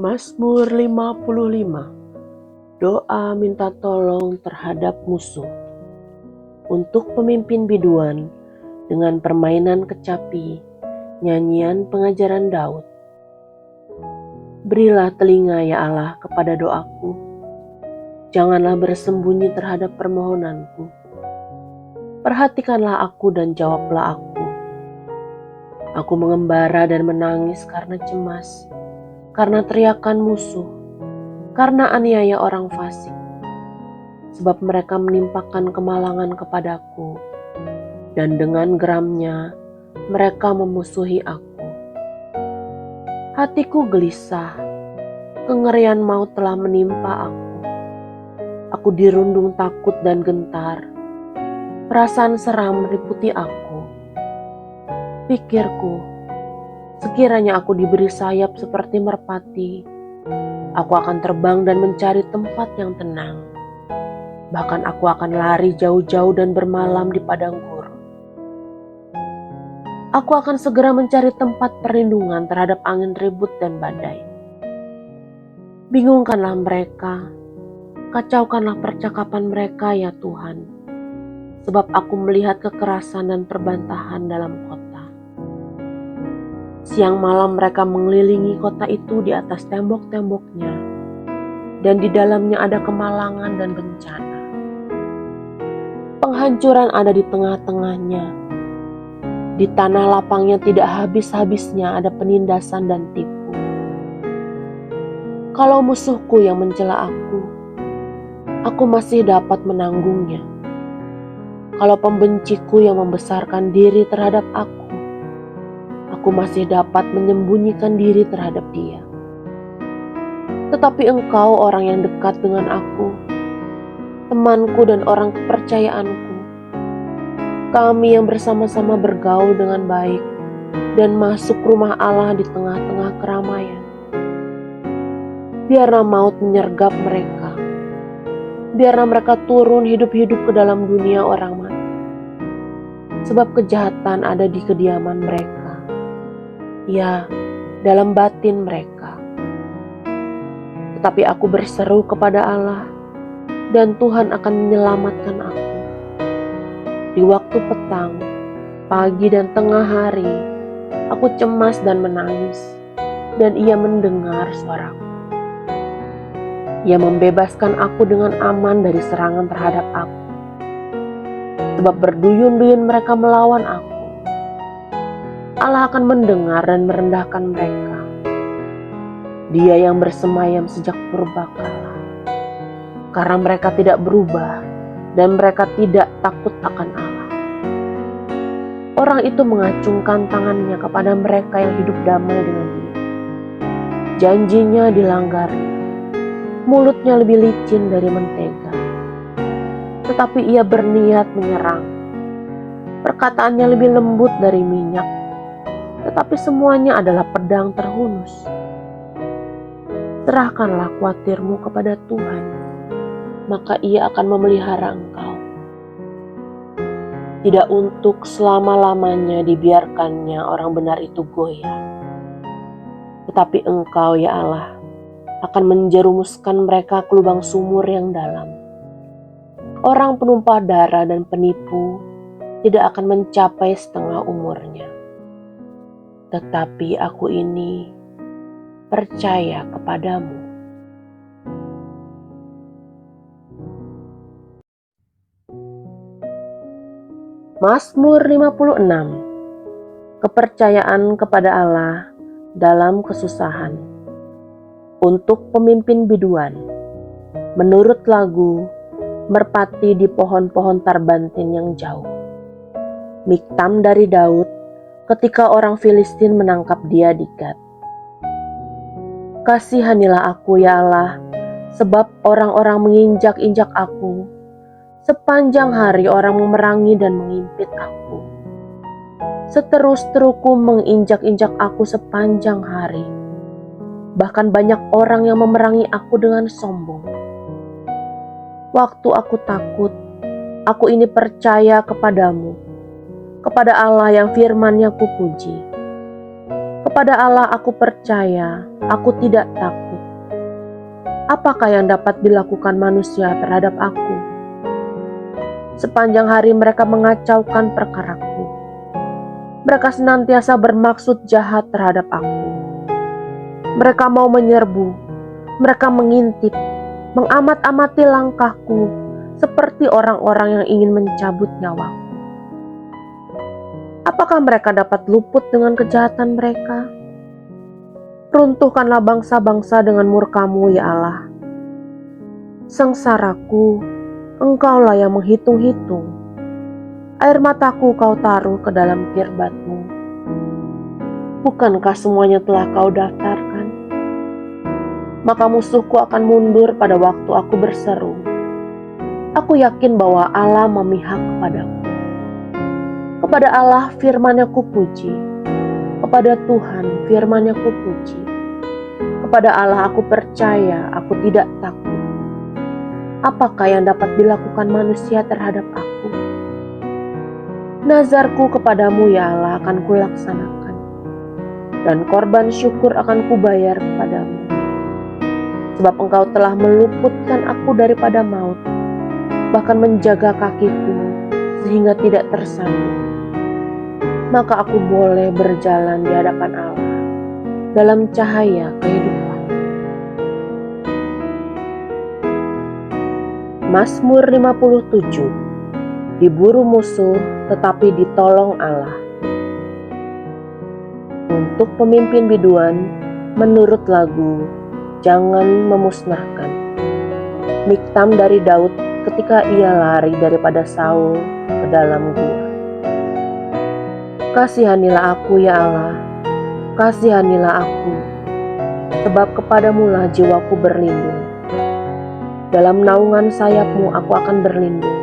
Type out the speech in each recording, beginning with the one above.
Mazmur 55. Doa minta tolong terhadap musuh. Untuk pemimpin biduan dengan permainan kecapi, nyanyian pengajaran Daud. Berilah telinga ya Allah kepada doaku. Janganlah bersembunyi terhadap permohonanku. Perhatikanlah aku dan jawablah aku. Aku mengembara dan menangis karena cemas, karena teriakan musuh, karena aniaya orang fasik. Sebab mereka menimpakan kemalangan kepadaku, dan dengan geramnya mereka memusuhi aku. Hatiku gelisah, kengerian maut telah menimpa aku. Aku dirundung takut dan gentar, perasaan seram meliputi aku. Pikirku, sekiranya aku diberi sayap seperti merpati, aku akan terbang dan mencari tempat yang tenang. Bahkan aku akan lari jauh-jauh dan bermalam di padang gurun. Aku akan segera mencari tempat perlindungan terhadap angin ribut dan badai. Bingungkanlah mereka, kacaukanlah percakapan mereka ya Tuhan, sebab aku melihat kekerasan dan perbantahan dalam kota. Siang malam mereka mengelilingi kota itu di atas tembok-temboknya, dan di dalamnya ada kemalangan dan bencana. Penghancuran ada di tengah-tengahnya. Di tanah lapangnya tidak habis-habisnya ada penindasan dan tipu. Kalau musuhku yang mencela aku masih dapat menanggungnya. Kalau pembenciku yang membesarkan diri terhadap aku masih dapat menyembunyikan diri terhadap dia. Tetapi engkau orang yang dekat dengan aku, temanku dan orang kepercayaanku. Kami yang bersama-sama bergaul dengan baik dan masuk rumah Allah di tengah-tengah keramaian. Biarlah maut menyergap mereka. Biarlah mereka turun hidup-hidup ke dalam dunia orang mati. Sebab kejahatan ada di kediaman mereka. Ya, dalam batin mereka. Tetapi aku berseru kepada Allah, dan Tuhan akan menyelamatkan aku. Di waktu petang, pagi dan tengah hari, aku cemas dan menangis, dan Ia mendengar suaraku. Ia membebaskan aku dengan aman dari serangan terhadap aku. Sebab berduyun-duyun mereka melawan aku. Allah akan mendengar dan merendahkan mereka. Dia yang bersemayam sejak purbakala. Karena mereka tidak berubah dan mereka tidak takut akan Allah. Orang itu mengacungkan tangannya kepada mereka yang hidup damai dengan Dia. Janjinya dilanggari. Mulutnya lebih licin dari mentega. Tetapi ia berniat menyerang. Perkataannya lebih lembut dari minyak. Tetapi semuanya adalah pedang terhunus. Serahkanlah khawatirmu kepada Tuhan, maka Ia akan memelihara engkau. Tidak untuk selama-lamanya dibiarkannya orang benar itu goyah. Tetapi engkau ya Allah akan menjerumuskan mereka ke lubang sumur yang dalam. Orang penumpah darah dan penipu tidak akan mencapai setengah umurnya. Tetapi aku ini percaya kepadamu. Mazmur 56. Kepercayaan kepada Allah dalam kesusahan. Untuk pemimpin biduan. Menurut lagu, merpati di pohon-pohon tarbantin yang jauh. Miktam dari Daud ketika orang Filistin menangkap dia di Gat. Kasihanilah aku ya Allah, sebab orang-orang menginjak-injak aku. Sepanjang hari orang memerangi dan mengimpit aku. Seterus-teruku menginjak-injak aku sepanjang hari. Bahkan banyak orang yang memerangi aku dengan sombong. Waktu aku takut, aku ini percaya kepadamu, kepada Allah yang firman-Nya kupuji. Kepada Allah aku percaya, aku tidak takut. Apakah yang dapat dilakukan manusia terhadap aku? Sepanjang hari mereka mengacaukan perkaraku. Mereka senantiasa bermaksud jahat terhadap aku. Mereka mau menyerbu, mereka mengintip, mengamat-amati langkahku seperti orang-orang yang ingin mencabut nyawaku. Apakah mereka dapat luput dengan kejahatan mereka? Runtuhkanlah bangsa-bangsa dengan murka-Mu, ya Allah. Sengsaraku, Engkaulah yang menghitung-hitung. Air mataku Kau taruh ke dalam kirbat-Mu. Bukankah semuanya telah Kau daftarkan? Maka musuhku akan mundur pada waktu aku berseru. Aku yakin bahwa Allah memihak kepadaku. Kepada Allah firman-Nya kupuji. Kepada Tuhan firman-Nya kupuji. Kepada Allah aku percaya, aku tidak takut. Apakah yang dapat dilakukan manusia terhadap aku? Nazarku kepadamu, ya Allah, akan kulaksanakan, dan korban syukur akan kubayar kepadamu. Sebab Engkau telah meluputkan aku daripada maut, bahkan menjaga kakiku sehingga tidak tersandung. Maka aku boleh berjalan di hadapan Allah dalam cahaya kehidupan. Mazmur 57. Diburu musuh tetapi ditolong Allah. Untuk pemimpin biduan, menurut lagu Jangan Memusnahkan. Miktam dari Daud ketika ia lari daripada Saul ke dalam gua. Kasihanilah aku, ya Allah, kasihanilah aku, sebab kepadamu-lah jiwaku berlindung. Dalam naungan sayap-Mu aku akan berlindung,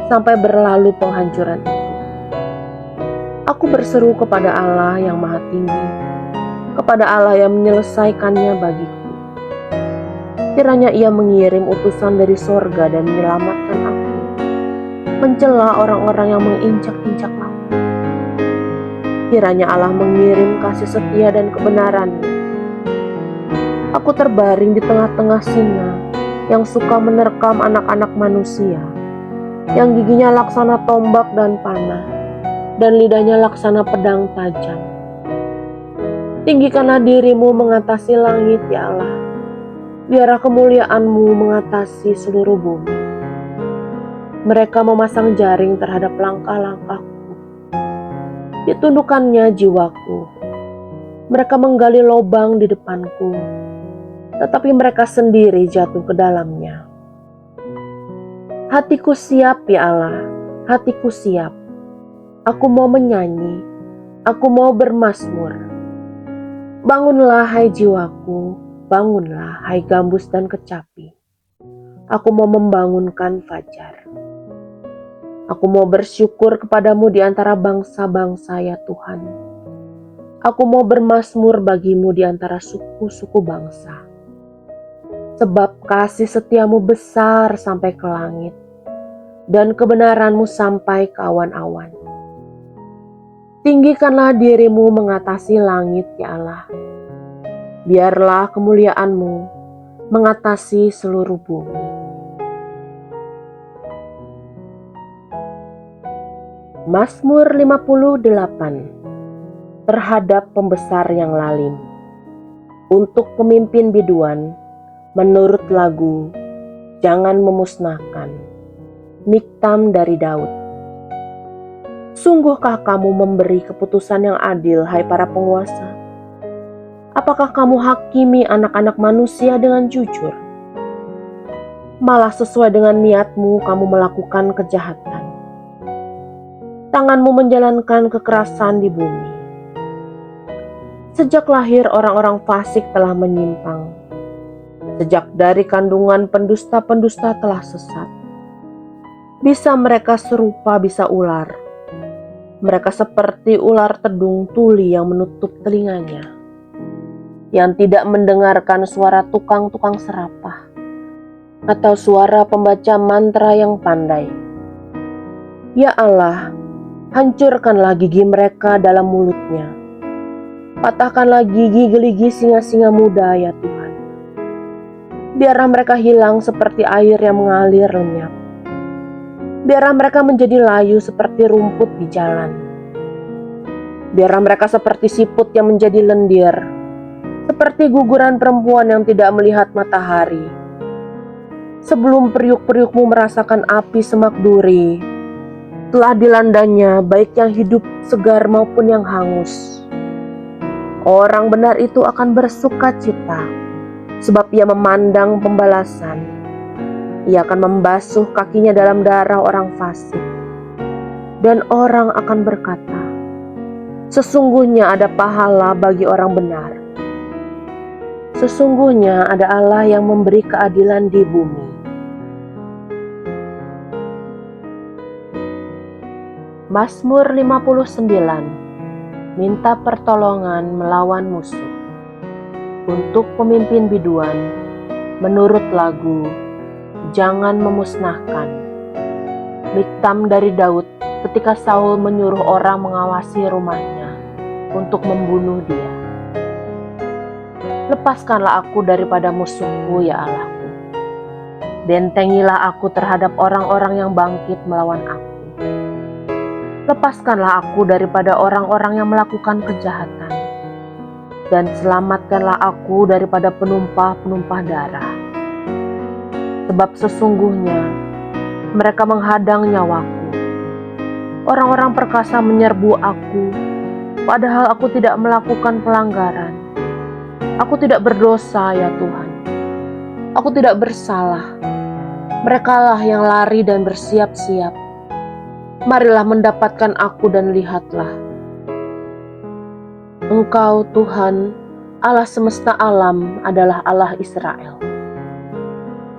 sampai berlalu penghancuran itu. Aku berseru kepada Allah yang Maha Tinggi, kepada Allah yang menyelesaikannya bagiku. Kiranya Ia mengirim utusan dari sorga dan menyelamatkan aku, mencela orang-orang yang menginjak-injak aku. Kiranya Allah mengirim kasih setia dan kebenaran-Nya. Aku terbaring di tengah-tengah singa yang suka menerkam anak-anak manusia, yang giginya laksana tombak dan panah, dan lidahnya laksana pedang tajam. Tinggikanlah diri-Mu mengatasi langit, ya Allah. Biarlah kemuliaan-Mu mengatasi seluruh bumi. Mereka memasang jaring terhadap langkah-langkahku. Ditundukkannya jiwaku. Mereka menggali lubang di depanku, tetapi mereka sendiri jatuh ke dalamnya. Hatiku siap, ya Allah, hatiku siap. Aku mau menyanyi, aku mau bermazmur. Bangunlah, hai jiwaku, bangunlah, hai gambus dan kecapi. Aku mau membangunkan fajar. Aku mau bersyukur kepadamu di antara bangsa-bangsa, ya Tuhan. Aku mau bermazmur bagimu di antara suku-suku bangsa. Sebab kasih setiamu besar sampai ke langit, dan kebenaranmu sampai ke awan-awan. Tinggikanlah dirimu mengatasi langit, ya Allah. Biarlah kemuliaanmu mengatasi seluruh bumi. Mazmur 58. Terhadap pembesar yang lalim. Untuk pemimpin biduan, menurut lagu Jangan Memusnahkan. Miktam dari Daud. Sungguhkah kamu memberi keputusan yang adil, hai para penguasa? Apakah kamu hakimi anak-anak manusia dengan jujur? Malah sesuai dengan niatmu kamu melakukan kejahatan. Tanganmu menjalankan kekerasan di bumi. Sejak lahir orang-orang fasik telah menyimpang. Sejak dari kandungan pendusta-pendusta telah sesat. Bisa mereka serupa bisa ular. Mereka seperti ular tedung tuli yang menutup telinganya, yang tidak mendengarkan suara tukang-tukang serapah atau suara pembaca mantra yang pandai. Ya Allah, hancurkanlah gigi mereka dalam mulutnya. Patahkanlah gigi geligi singa-singa muda ya Tuhan. Biarlah mereka hilang seperti air yang mengalir lenyap. Biarlah mereka menjadi layu seperti rumput di jalan. Biarlah mereka seperti siput yang menjadi lendir, seperti guguran perempuan yang tidak melihat matahari. Sebelum periuk-periukmu merasakan api semak duri, telah dilandanya baik yang hidup segar maupun yang hangus. Orang benar itu akan bersuka cita, sebab ia memandang pembalasan. Ia akan membasuh kakinya dalam darah orang fasik. Dan orang akan berkata, sesungguhnya ada pahala bagi orang benar. Sesungguhnya ada Allah yang memberi keadilan di bumi. Mazmur 59. Minta pertolongan melawan musuh. Untuk pemimpin biduan, menurut lagu Jangan Memusnahkan. Miktam dari Daud ketika Saul menyuruh orang mengawasi rumahnya untuk membunuh dia. Lepaskanlah aku daripada musuhku ya Allahku. Bentengilah aku terhadap orang-orang yang bangkit melawan aku. Lepaskanlah aku daripada orang-orang yang melakukan kejahatan, dan selamatkanlah aku daripada penumpah-penumpah darah. Sebab sesungguhnya mereka menghadang nyawaku. Orang-orang perkasa menyerbu aku, padahal aku tidak melakukan pelanggaran. Aku tidak berdosa ya Tuhan. Aku tidak bersalah. Merekalah yang lari dan bersiap-siap. Marilah mendapatkan aku dan lihatlah. Engkau Tuhan, Allah semesta alam adalah Allah Israel.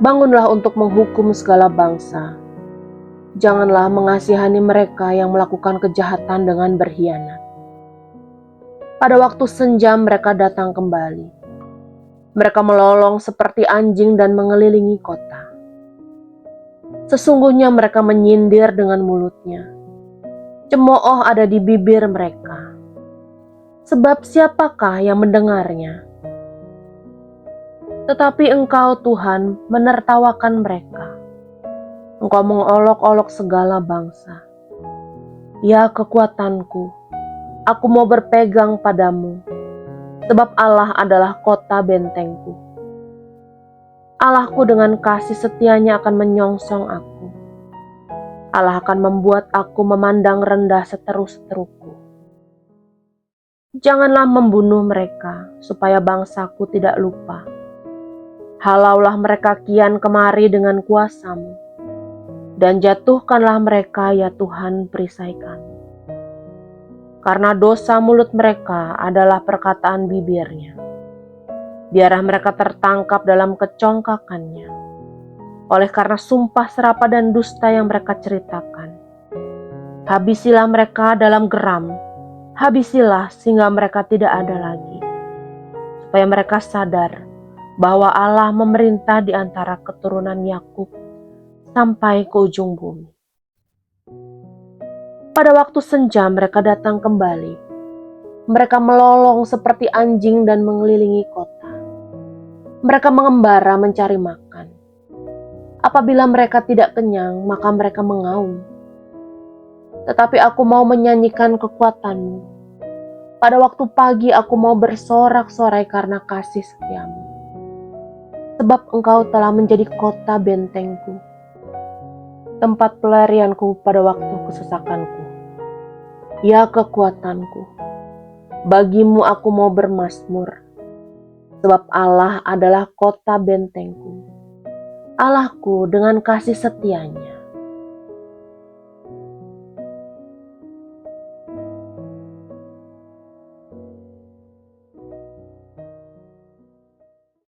Bangunlah untuk menghukum segala bangsa. Janganlah mengasihani mereka yang melakukan kejahatan dengan berkhianat. Pada waktu senja mereka datang kembali. Mereka melolong seperti anjing dan mengelilingi kota. Sesungguhnya mereka menyindir dengan mulutnya. Cemooh ada di bibir mereka. Sebab siapakah yang mendengarnya? Tetapi Engkau Tuhan menertawakan mereka. Engkau mengolok-olok segala bangsa. Ya kekuatanku, aku mau berpegang padamu, sebab Allah adalah kota bentengku. Allahku dengan kasih setianya akan menyongsong aku. Allah akan membuat aku memandang rendah seteru-seteruku. Janganlah membunuh mereka, supaya bangsaku tidak lupa. Halaulah mereka kian kemari dengan kuasa-Mu, dan jatuhkanlah mereka ya Tuhan perisai kami. Karena dosa mulut mereka adalah perkataan bibirnya. Biarlah mereka tertangkap dalam kecongkakannya, oleh karena sumpah serapa dan dusta yang mereka ceritakan. Habisilah mereka dalam geram, habisilah sehingga mereka tidak ada lagi, supaya mereka sadar bahwa Allah memerintah di antara keturunan Yakub sampai ke ujung bumi. Pada waktu senja mereka datang kembali. Mereka melolong seperti anjing dan mengelilingi kota. Mereka mengembara mencari makan. Apabila mereka tidak kenyang, maka mereka mengaum. Tetapi aku mau menyanyikan kekuatan-Mu. Pada waktu pagi aku mau bersorak-sorai karena kasih setia-Mu. Sebab Engkau telah menjadi kota bentengku, tempat pelarianku pada waktu kesesakanku. Ya kekuatanku, bagimu aku mau bermazmur, sebab Allah adalah kota bentengku, Allahku dengan kasih setianya.